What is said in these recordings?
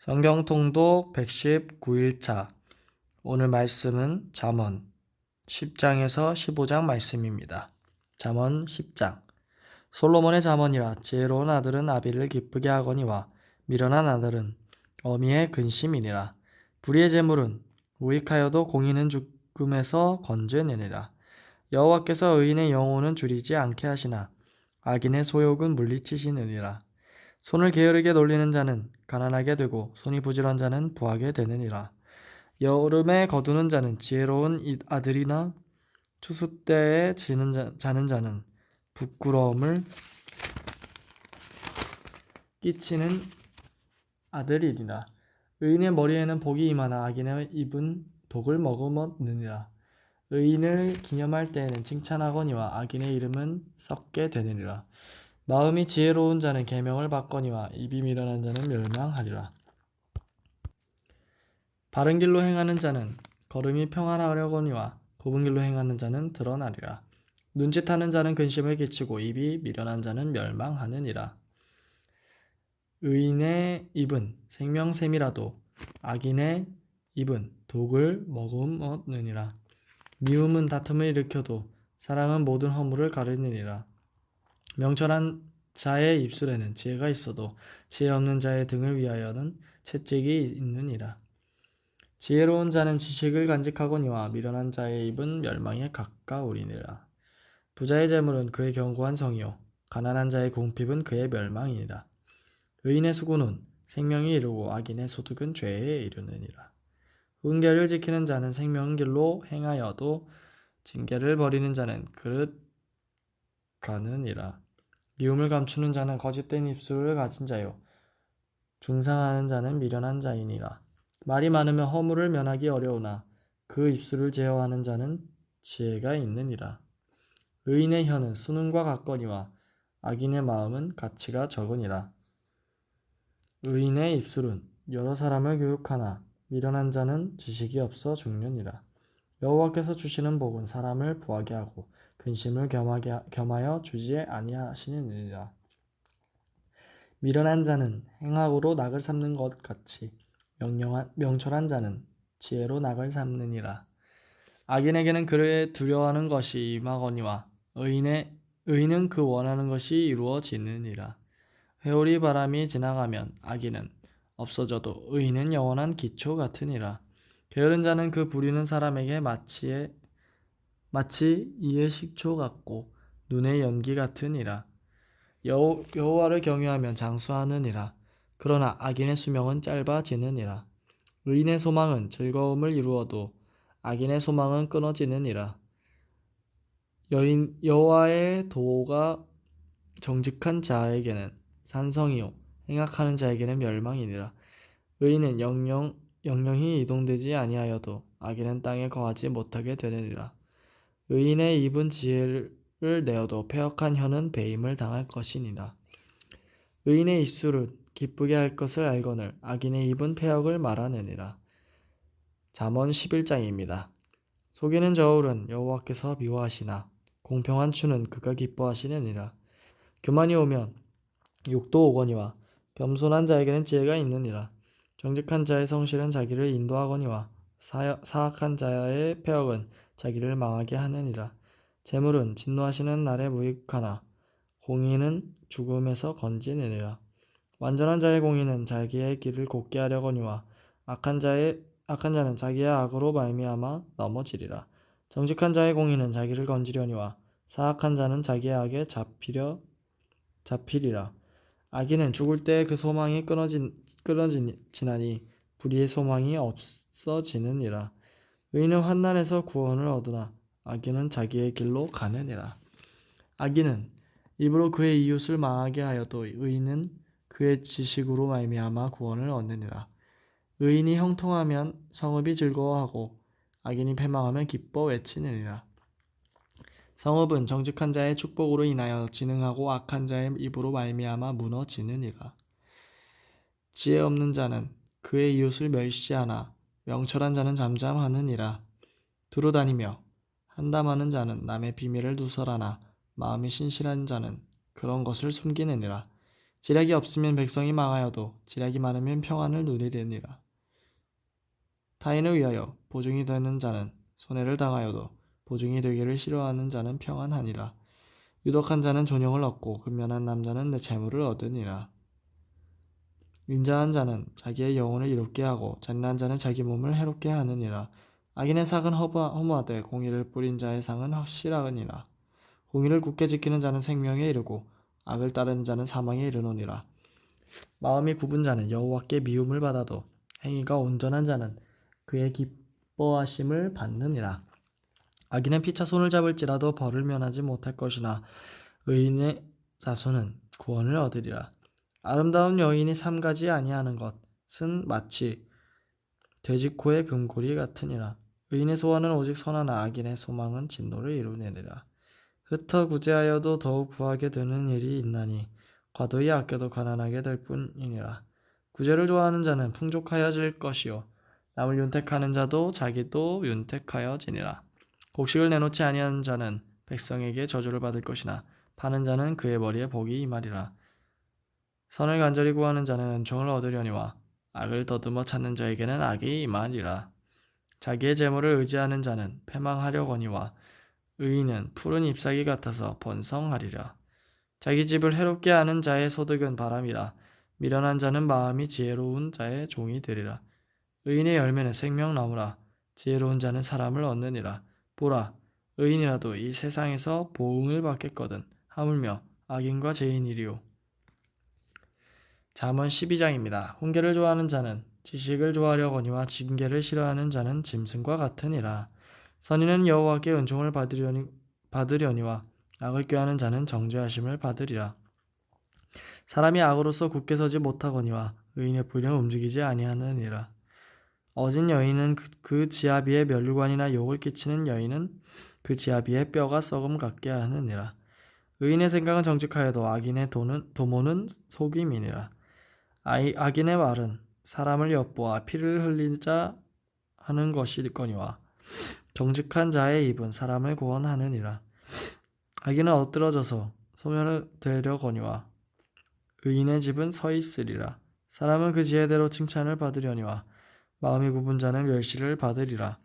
성경 통독 119일차. 오늘 말씀은 잠언 10장에서 15장 말씀입니다. 잠언 10장. 솔로몬의 잠언이라. 지혜로운 아들은 아비를 기쁘게 하거니와 미련한 아들은 어미의 근심이니라. 불의의 재물은 우익하여도 공의는 죽음에서 건져내니라. 여호와께서 의인의 영혼은 줄이지 않게 하시나 악인의 소욕은 물리치시느니라. 손을 게으르게 놀리는 자는 가난하게 되고 손이 부지런한 자는 부하게 되느니라. 여름에 거두는 자는 지혜로운 아들이나 추수 때에 자는 자는 부끄러움을 끼치는 아들이니라. 의인의 머리에는 복이 임하나 악인의 입은 독을 머금었느니라. 의인을 기념할 때에는 칭찬하거니와 악인의 이름은 썩게 되느니라. 마음이 지혜로운 자는 계명을 받거니와 입이 미련한 자는 멸망하리라. 바른 길로 행하는 자는 걸음이 평안하려거니와 굽은 길로 행하는 자는 드러나리라. 눈짓하는 자는 근심을 끼치고 입이 미련한 자는 멸망하느니라. 의인의 입은 생명샘이라도 악인의 입은 독을 머금었느니라. 미움은 다툼을 일으켜도 사랑은 모든 허물을 가르느니라. 명철한 자의 입술에는 지혜가 있어도 지혜 없는 자의 등을 위하여는 채찍이 있느니라. 지혜로운 자는 지식을 간직하거니와 미련한 자의 입은 멸망에 가까우리니라. 부자의 재물은 그의 견고한 성이요 가난한 자의 궁핍은 그의 멸망이니라. 의인의 수고는 생명이 이르고 악인의 소득은 죄에 이르느니라. 훈계를 지키는 자는 생명길로 행하여도 징계를 버리는 자는 그릇 가느니라. 미움을 감추는 자는 거짓된 입술을 가진 자요 중상하는 자는 미련한 자이니라. 말이 많으면 허물을 면하기 어려우나 그 입술을 제어하는 자는 지혜가 있느니라. 의인의 혀는 수능과 같거니와 악인의 마음은 가치가 적으니라. 의인의 입술은 여러 사람을 교육하나 미련한 자는 지식이 없어 죽느니라. 여호와께서 주시는 복은 사람을 부하게 하고 근심을 겸하여 주지 아니하시느니라. 미련한 자는 행악으로 낙을 삼는 것 같이 명철한 자는 지혜로 낙을 삼느니라. 악인에게는 그를 두려워하는 것이 임하거니와 의인은 그 원하는 것이 이루어지느니라. 회오리 바람이 지나가면 악인은 없어져도 의인은 영원한 기초 같으니라. 게으른 자는 그 부리는 사람에게 마치 이의 식초 같고 눈의 연기 같으니라. 여호와를 경외하면 장수하느니라. 그러나 악인의 수명은 짧아지느니라. 의인의 소망은 즐거움을 이루어도 악인의 소망은 끊어지느니라. 여호와의 도가 정직한 자에게는 산성이요 행악하는 자에게는 멸망이니라. 의인은 영영히 이동되지 아니하여도 악인은 땅에 거하지 못하게 되느니라. 의인의 입은 지혜를 내어도 패역한 혀는 배임을 당할 것이니라. 의인의 입술은 기쁘게 할 것을 알거늘 악인의 입은 패역을 말하느니라. 잠언 11장입니다. 속이는 저울은 여호와께서 미워하시나 공평한 추는 그가 기뻐하시느니라. 교만이 오면 욕도 오거니와 겸손한 자에게는 지혜가 있느니라. 정직한 자의 성실은 자기를 인도하거니와 사악한 자의 패역은 자기를 망하게 하느니라. 재물은 진노하시는 날에 무익하나 공의는 죽음에서 건지느니라. 완전한 자의 공의는 자기의 길을 곧게 하려거니와 악한 자는 자기의 악으로 말미암아 넘어지리라. 정직한 자의 공의는 자기를 건지려니와 사악한 자는 자기의 악에 잡히리라. 악인은 죽을 때 그 소망이 끊어지나니 불의의 소망이 없어지느니라. 의인은 환난에서 구원을 얻으나 악인은 자기의 길로 가느니라. 악인은 입으로 그의 이웃을 망하게 하여도 의인은 그의 지식으로 말미암아 구원을 얻느니라. 의인이 형통하면 성읍이 즐거워하고 악인이 패망하면 기뻐 외치느니라. 성읍은 정직한 자의 축복으로 인하여 진흥하고 악한 자의 입으로 말미암아 무너지느니라. 지혜 없는 자는 그의 이웃을 멸시하나 명철한 자는 잠잠하느니라. 두루다니며 한담하는 자는 남의 비밀을 누설하나 마음이 신실한 자는 그런 것을 숨기느니라. 지략이 없으면 백성이 망하여도 지략이 많으면 평안을 누리려니라. 타인을 위하여 보증이 되는 자는 손해를 당하여도 보증이 되기를 싫어하는 자는 평안하니라. 유덕한 자는 존영을 얻고 근면한 남자는 내 재물을 얻으니라. 인자한 자는 자기의 영혼을 이롭게 하고 잔인한 자는 자기 몸을 해롭게 하느니라. 악인의 삭은 허무하되 공의를 뿌린 자의 상은 확실하니라. 공의를 굳게 지키는 자는 생명에 이르고 악을 따르는 자는 사망에 이르노니라. 마음이 굽은 자는 여호와께 미움을 받아도 행위가 온전한 자는 그의 기뻐하심을 받느니라. 악인은 피차 손을 잡을지라도 벌을 면하지 못할 것이나 의인의 자손은 구원을 얻으리라. 아름다운 여인이 삼가지 아니하는 것은 마치 돼지코의 금고리 같으니라. 의인의 소원은 오직 선하나 악인의 소망은 진노를 이루느니라. 흩어 구제하여도 더욱 구하게 되는 일이 있나니 과도히 아껴도 가난하게 될 뿐이니라. 구제를 좋아하는 자는 풍족하여질 것이요 남을 윤택하는 자도 자기도 윤택하여지니라. 곡식을 내놓지 아니하는 자는 백성에게 저주를 받을 것이나 파는 자는 그의 머리에 복이 임하리라. 선을 간절히 구하는 자는 은총을 얻으려니와 악을 더듬어 찾는 자에게는 악이 임하리라. 자기의 재물을 의지하는 자는 패망하려거니와 의인은 푸른 잎사귀 같아서 번성하리라. 자기 집을 해롭게 하는 자의 소득은 바람이라. 미련한 자는 마음이 지혜로운 자의 종이 되리라. 의인의 열매는 생명나무라. 지혜로운 자는 사람을 얻느니라. 보라, 의인이라도 이 세상에서 보응을 받겠거든. 하물며 악인과 죄인이리요. 잠언 12장입니다. 훈계를 좋아하는 자는 지식을 좋아하려거니와 징계를 싫어하는 자는 짐승과 같으니라. 선인은 여호와께 은총을 받으려니와 악을 꾀하는 자는 정죄하심을 받으리라. 사람이 악으로서 굳게 서지 못하거니와 의인의 불의는 움직이지 아니하느니라. 어진 여인은 그 지아비의 멸류관이나 욕을 끼치는 여인은 그 지아비의 뼈가 썩음 같게 하느니라. 의인의 생각은 정직하여도 악인의 도모는 속임이니라. 악인의 말은 사람을 엿보아 피를 흘리자 하는 것이거니와 정직한 자의 입은 사람을 구원하느니라. 악인은 엎드러져서 소멸을 되려거니와 의인의 집은 서 있으리라. 사람은 그 지혜대로 칭찬을 받으려니와 마음이 굽은 자는 멸시를 받으리라.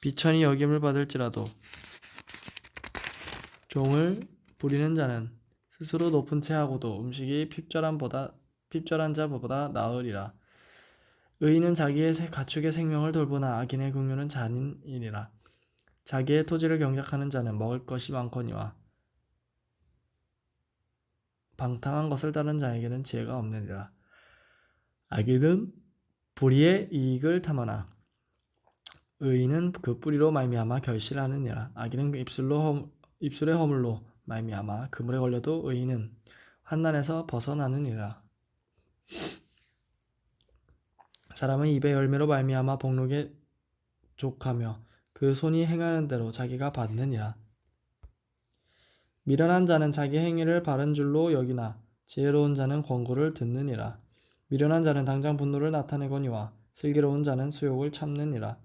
비천이 여김을 받을지라도 종을 부리는 자는 스스로 높은 채 하고도 음식이 핍절한 자보다 나으리라. 의인은 자기의 가축의 생명을 돌보나 악인의 긍휼은 잔인이니라. 자기의 토지를 경작하는 자는 먹을 것이 많거니와 방탕한 것을 따르는 자에게는 지혜가 없느니라. 악인은 불의의 이익을 탐하나 의인은 그 뿌리로 말미암아 결실하느니라. 악인은 입술의 허물로 말미암아 그물에 걸려도 의인은 환난에서 벗어나느니라. 사람은 입의 열매로 말미암아 복록에 족하며 그 손이 행하는 대로 자기가 받느니라. 미련한 자는 자기 행위를 바른 줄로 여기나 지혜로운 자는 권고를 듣느니라. 미련한 자는 당장 분노를 나타내거니와 슬기로운 자는 수욕을 참느니라.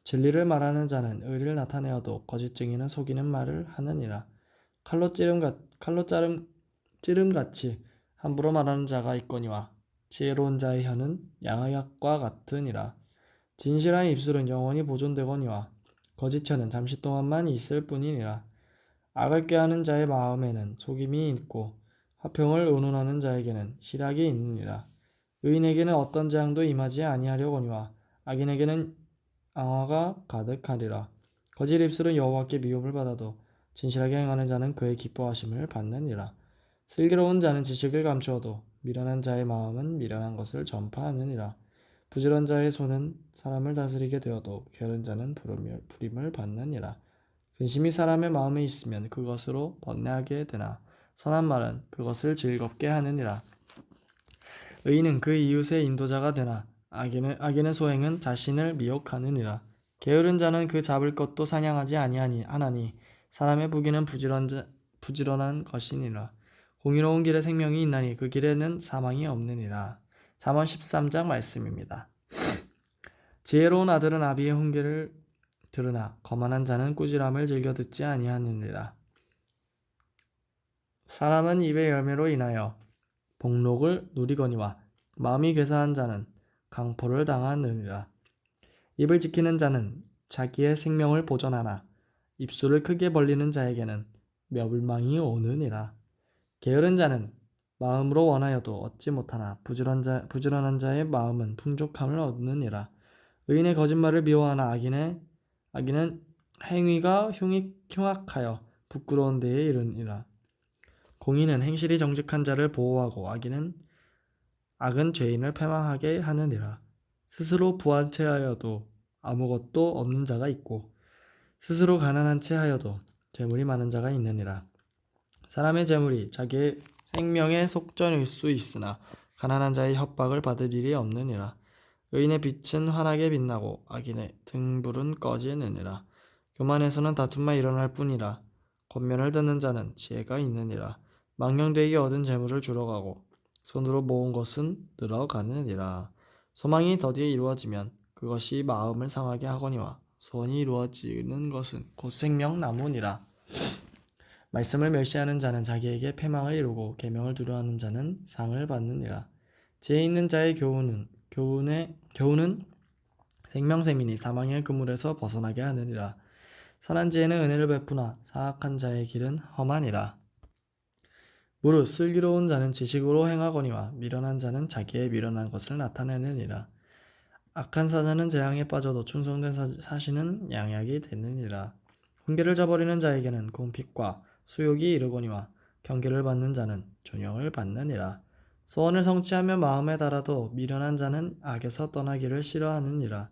진리를 말하는 자는 의리를 나타내어도 거짓 증인은 속이는 말을 하느니라. 칼로 찌름같이 함부로 말하는 자가 있거니와 지혜로운 자의 혀는 양약과 같으니라. 진실한 입술은 영원히 보존되거니와 거짓 혀는 잠시 동안만 있을 뿐이니라. 악을 꾀하는 자의 마음에는 속임이 있고 화평을 의논하는 자에게는 실약이 있느니라. 의인에게는 어떤 재앙도 임하지 아니하려거니와 악인에게는 앙화가 가득하리라. 거짓 입술은 여호와께 미움을 받아도 진실하게 행하는 자는 그의 기뻐하심을 받느니라. 슬기로운 자는 지식을 감추어도 미련한 자의 마음은 미련한 것을 전파하느니라. 부지런 자의 손은 사람을 다스리게 되어도 게으른 자는 부림을 받느니라. 근심이 사람의 마음에 있으면 그것으로 번뇌하게 되나 선한 말은 그것을 즐겁게 하느니라. 의인은 그 이웃의 인도자가 되나 악인의 소행은 자신을 미혹하느니라. 게으른 자는 그 잡을 것도 사냥하지 아니하니 사람의 부귀는 부지런한 것이니라. 공의로운 길에 생명이 있나니 그 길에는 사망이 없느니라. 잠언 13장 말씀입니다. 지혜로운 아들은 아비의 훈계를 들으나 거만한 자는 꾸지람을 즐겨 듣지 아니하느니라. 사람은 입의 열매로 인하여 복록을 누리거니와 마음이 괴사한 자는 강포를 당하느니라. 입을 지키는 자는 자기의 생명을 보존하나 입술을 크게 벌리는 자에게는 멸망이 오느니라. 게으른 자는 마음으로 원하여도 얻지 못하나 부지런한 자의 마음은 풍족함을 얻느니라. 의인의 거짓말을 미워하나 악인은 행위가 흉악하여 부끄러운 데에 이르니라. 공의는 행실이 정직한 자를 보호하고 악은 죄인을 패망하게 하느니라. 스스로 부한 채 하여도 아무것도 없는 자가 있고 스스로 가난한 채 하여도 재물이 많은 자가 있느니라. 사람의 재물이 자기의 생명의 속전일 수 있으나 가난한 자의 협박을 받을 일이 없느니라. 의인의 빛은 환하게 빛나고 악인의 등불은 꺼지느니라. 교만에서는 다툼만 일어날 뿐이라. 권면을 듣는 자는 지혜가 있느니라. 망령되게 얻은 재물을 줄어가고 손으로 모은 것은 늘어가느니라. 소망이 더디에 이루어지면 그것이 마음을 상하게 하거니와 소원이 이루어지는 것은 곧 생명나무니라. 말씀을 멸시하는 자는 자기에게 패망을 이루고 계명을 두려워하는 자는 상을 받느니라. 지혜 있는 자의 교훈은 생명샘이니 사망의 그물에서 벗어나게 하느니라. 선한 지혜는 은혜를 베푸나 사악한 자의 길은 험하니라. 무릇 슬기로운 자는 지식으로 행하거니와 미련한 자는 자기의 미련한 것을 나타내느니라. 악한 사자는 재앙에 빠져도 충성된 사신은 양약이 되느니라. 훈계를 저버리는 자에게는 공핍과 수욕이 이르거니와 경계를 받는 자는 존영을 받느니라. 소원을 성취하며 마음에 달아도 미련한 자는 악에서 떠나기를 싫어하느니라.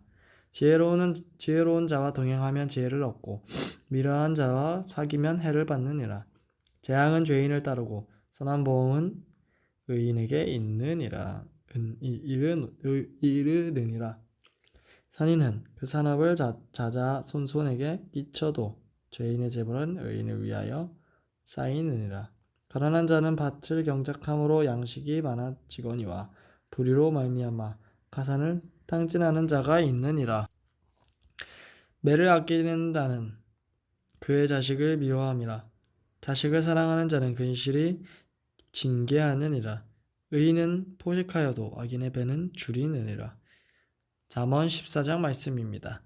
지혜로운 자와 동행하면 지혜를 얻고 미련한 자와 사귀면 해를 받느니라. 재앙은 죄인을 따르고 선한 보응은 의인에게 이르느니라. 선인은 그 산업을 자자손손에게 끼쳐도 죄인의 재물은 의인을 위하여 쌓이느니라. 가난한 자는 밭을 경작함으로 양식이 많아지거니와 불의로 말미암아 가산을 탕진하는 자가 있느니라. 매를 아끼는 자는 그의 자식을 미워함이라. 자식을 사랑하는 자는 근실이 징계하느니라. 의인은 포식하여도 악인의 배는 줄이느니라. 잠언 14장 말씀입니다.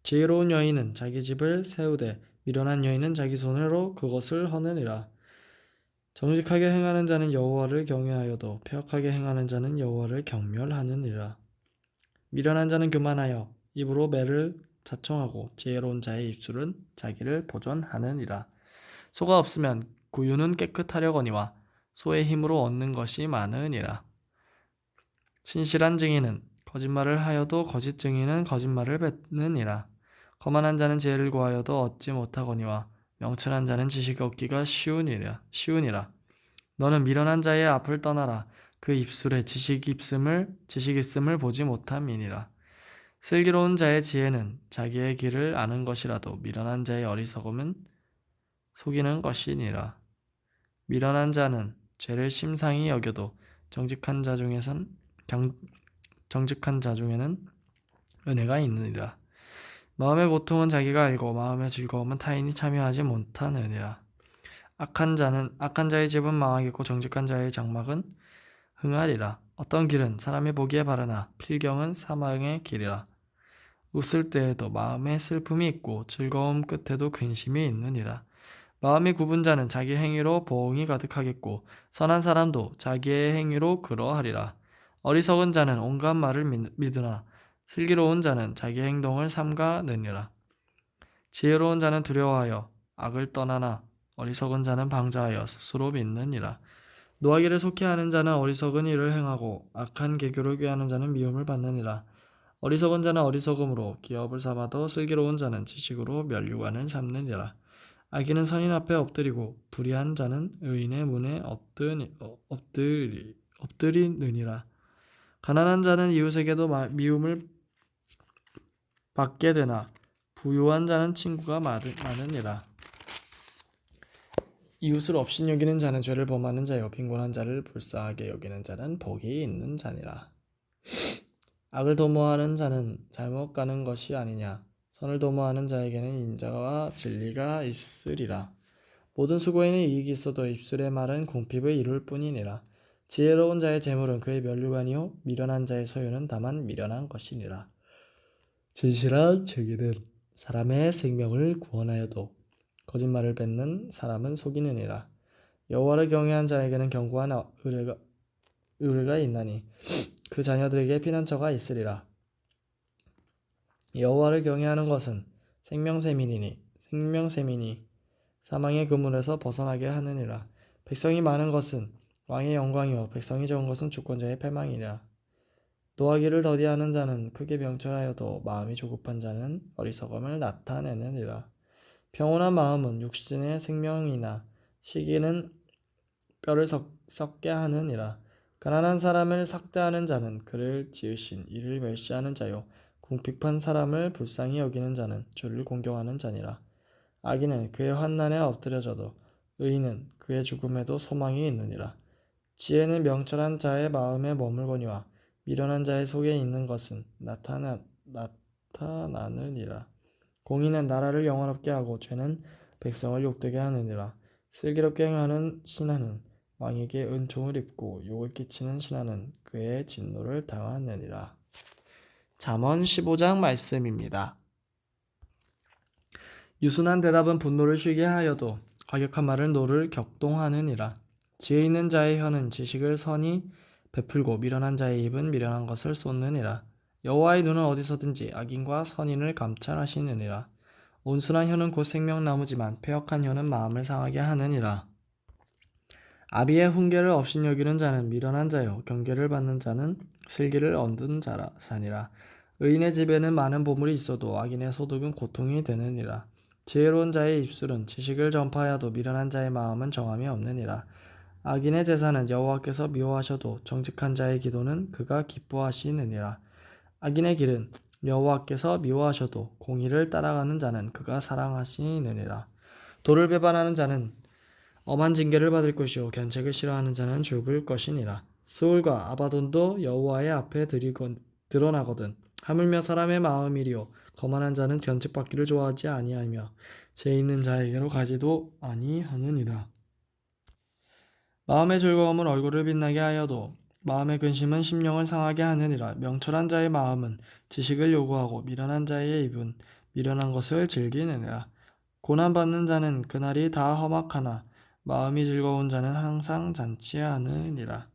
지혜로운 여인은 자기 집을 세우되 미련한 여인은 자기 손으로 그것을 허느니라. 정직하게 행하는 자는 여호와를 경외하여도 패역하게 행하는 자는 여호와를 경멸하느니라. 미련한 자는 교만하여 입으로 매를 자청하고 지혜로운 자의 입술은 자기를 보존하느니라. 소가 없으면 구유는 깨끗하려거니와 소의 힘으로 얻는 것이 많으니라. 신실한 증인은 거짓말을 하여도 거짓 증인은 거짓말을 뱉느니라. 거만한 자는 지혜를 구하여도 얻지 못하거니와 명철한 자는 지식 얻기가 쉬우니라. 너는 미련한 자의 앞을 떠나라. 그 입술에 지식 있음을 보지 못함이니라. 슬기로운 자의 지혜는 자기의 길을 아는 것이라도 미련한 자의 어리석음은 속이는 것이니라. 미련한 자는 죄를 심상히 여겨도 정직한 자 중에는 은혜가 있느니라. 마음의 고통은 자기가 알고 마음의 즐거움은 타인이 참여하지 못하느니라. 악한 자의 집은 망하겠고 정직한 자의 장막은 흥하리라. 어떤 길은 사람이 보기에 바르나 필경은 사망의 길이라. 웃을 때에도 마음에 슬픔이 있고 즐거움 끝에도 근심이 있느니라. 마음이 굽은 자는 자기 행위로 보응이 가득하겠고 선한 사람도 자기의 행위로 그러하리라. 어리석은 자는 온갖 말을 믿으나 슬기로운 자는 자기 행동을 삼가느니라. 지혜로운 자는 두려워하여 악을 떠나나 어리석은 자는 방자하여 스스로 믿느니라. 노하기를 속히 하는 자는 어리석은 일을 행하고 악한 계교를 꾀하는 자는 미움을 받느니라. 어리석은 자는 어리석음으로 기업을 삼아도 슬기로운 자는 지식으로 면류관을 삼느니라. 악인은 선인 앞에 엎드리고 불의한 자는 의인의 문에 엎드리느니라. 가난한 자는 이웃에게도 미움을 받게 되나 부유한 자는 친구가 많으니라. 이웃을 업신여기는 자는 죄를 범하는 자요 빈곤한 자를 불쌍하게 여기는 자는 복이 있는 자니라. 악을 도모하는 자는 잘못 가는 것이 아니냐. 선을 도모하는 자에게는 인자와 진리가 있으리라. 모든 수고에는 이익이 있어도 입술의 말은 궁핍을 이룰 뿐이니라. 지혜로운 자의 재물은 그의 면류관이요 미련한 자의 소유는 다만 미련한 것이니라. 진실한 증인은 사람의 생명을 구원하여도 거짓말을 뱉는 사람은 속이느니라. 여호와를 경외한 자에게는 견고한 의뢰가 있나니 그 자녀들에게 피난처가 있으리라. 여호와를 경외하는 것은 생명샘이니 사망의 그물에서 벗어나게 하느니라. 백성이 많은 것은 왕의 영광이요 백성이 적은 것은 주권자의 패망이라. 노하기를 더디하는 자는 크게 명철하여도 마음이 조급한 자는 어리석음을 나타내느니라. 평온한 마음은 육신의 생명이나 시기는 뼈를 썩게 하느니라. 가난한 사람을 삭대하는 자는 그를 지으신 이를 멸시하는 자요 궁핍한 사람을 불쌍히 여기는 자는 주를 공경하는 자니라. 악인은 그의 환난에 엎드려져도 의인은 그의 죽음에도 소망이 있느니라. 지혜는 명철한 자의 마음에 머물거니와 미련한 자의 속에 있는 것은 나타나느니라. 공의는 나라를 영화롭게 하고 죄는 백성을 욕되게 하느니라. 슬기롭게 행하는 신하는 왕에게 은총을 입고 욕을 끼치는 신하는 그의 진노를 당하느니라. 잠언 15장 말씀입니다. 유순한 대답은 분노를 쉬게 하여도 과격한 말은 노를 격동하느니라. 지혜 있는 자의 혀는 지식을 선히 베풀고 미련한 자의 입은 미련한 것을 쏟느니라. 여호와의 눈은 어디서든지 악인과 선인을 감찰하시느니라. 온순한 혀는 곧 생명나무지만 패역한 혀는 마음을 상하게 하느니라. 아비의 훈계를 업신여기는 자는 미련한 자요 경계를 받는 자는 슬기를 얻은 자니라. 의인의 집에는 많은 보물이 있어도 악인의 소득은 고통이 되느니라. 지혜로운 자의 입술은 지식을 전파하여도 미련한 자의 마음은 정함이 없느니라. 악인의 제사는 여호와께서 미워하셔도 정직한 자의 기도는 그가 기뻐하시느니라. 악인의 길은 여호와께서 미워하셔도 공의를 따라가는 자는 그가 사랑하시느니라. 도를 배반하는 자는 엄한 징계를 받을 것이요 견책을 싫어하는 자는 죽을 것이니라. 스올과 아바돈도 여호와의 앞에 드러나거든 하물며 사람의 마음이리요 거만한 자는 견책받기를 좋아하지 아니하며 죄 있는 자에게로 가지도 아니하느니라. 마음의 즐거움은 얼굴을 빛나게 하여도 마음의 근심은 심령을 상하게 하느니라. 명철한 자의 마음은 지식을 요구하고 미련한 자의 입은 미련한 것을 즐기느니라. 고난받는 자는 그날이 다 험악하나 마음이 즐거운 자는 항상 잔치하느니라.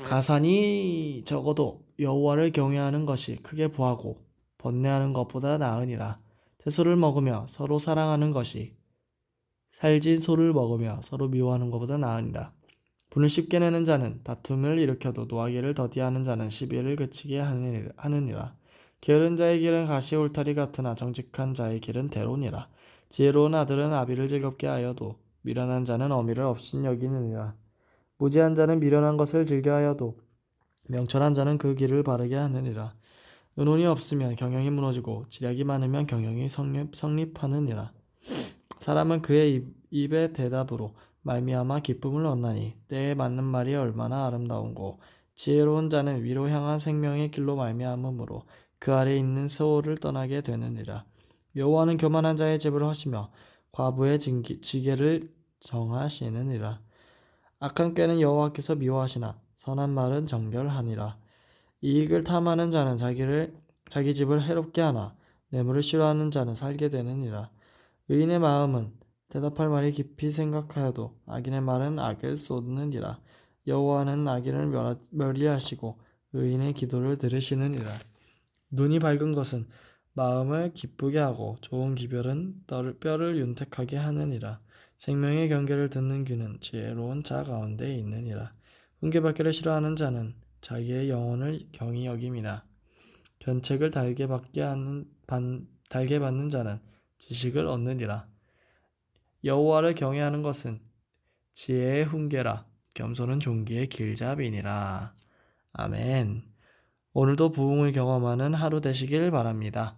가산이 적어도 여호와를 경외하는 것이 크게 부하고 번뇌하는 것보다 나으니라. 채소를 먹으며 서로 사랑하는 것이 살진 소를 먹으며 서로 미워하는 것보다 나으니라. 분을 쉽게 내는 자는 다툼을 일으켜도 노하기를 더디하는 자는 시비를 그치게 하느니라. 게으른 자의 길은 가시 울타리 같으나 정직한 자의 길은 대로니라. 지혜로운 아들은 아비를 즐겁게 하여도 미련한 자는 어미를 업신여기느니라. 무지한 자는 미련한 것을 즐겨하여도 명철한 자는 그 길을 바르게 하느니라. 의논이 없으면 경영이 무너지고 지략이 많으면 경영이 성립하느니라. 사람은 그의 입의 대답으로 말미암아 기쁨을 얻나니 때에 맞는 말이 얼마나 아름다운고 지혜로운 자는 위로 향한 생명의 길로 말미암음으로 그 아래 있는 세월을 떠나게 되느니라. 여호와는 교만한 자의 집을 허시며 과부의 지게를 정하시느니라. 악한 꾀는 여호와께서 미워하시나 선한 말은 정결하니라. 이익을 탐하는 자는 자기 집을 해롭게 하나 뇌물을 싫어하는 자는 살게 되느니라. 의인의 마음은 대답할 말이 깊이 생각하여도 악인의 말은 악을 쏟느니라. 여호와는 악인을 멸리하시고 의인의 기도를 들으시느니라. 눈이 밝은 것은 마음을 기쁘게 하고 좋은 기별은 뼈를 윤택하게 하느니라. 생명의 경계를 듣는 귀는 지혜로운 자 가운데 있느니라. 훈계받기를 싫어하는 자는 자기의 영혼을 경히 여김이나 견책을 달게 받는 자는 지식을 얻느니라. 여호와를 경외하는 것은 지혜의 훈계라. 겸손은 존귀의 길잡이니라. 아멘. 오늘도 부흥을 경험하는 하루 되시길 바랍니다.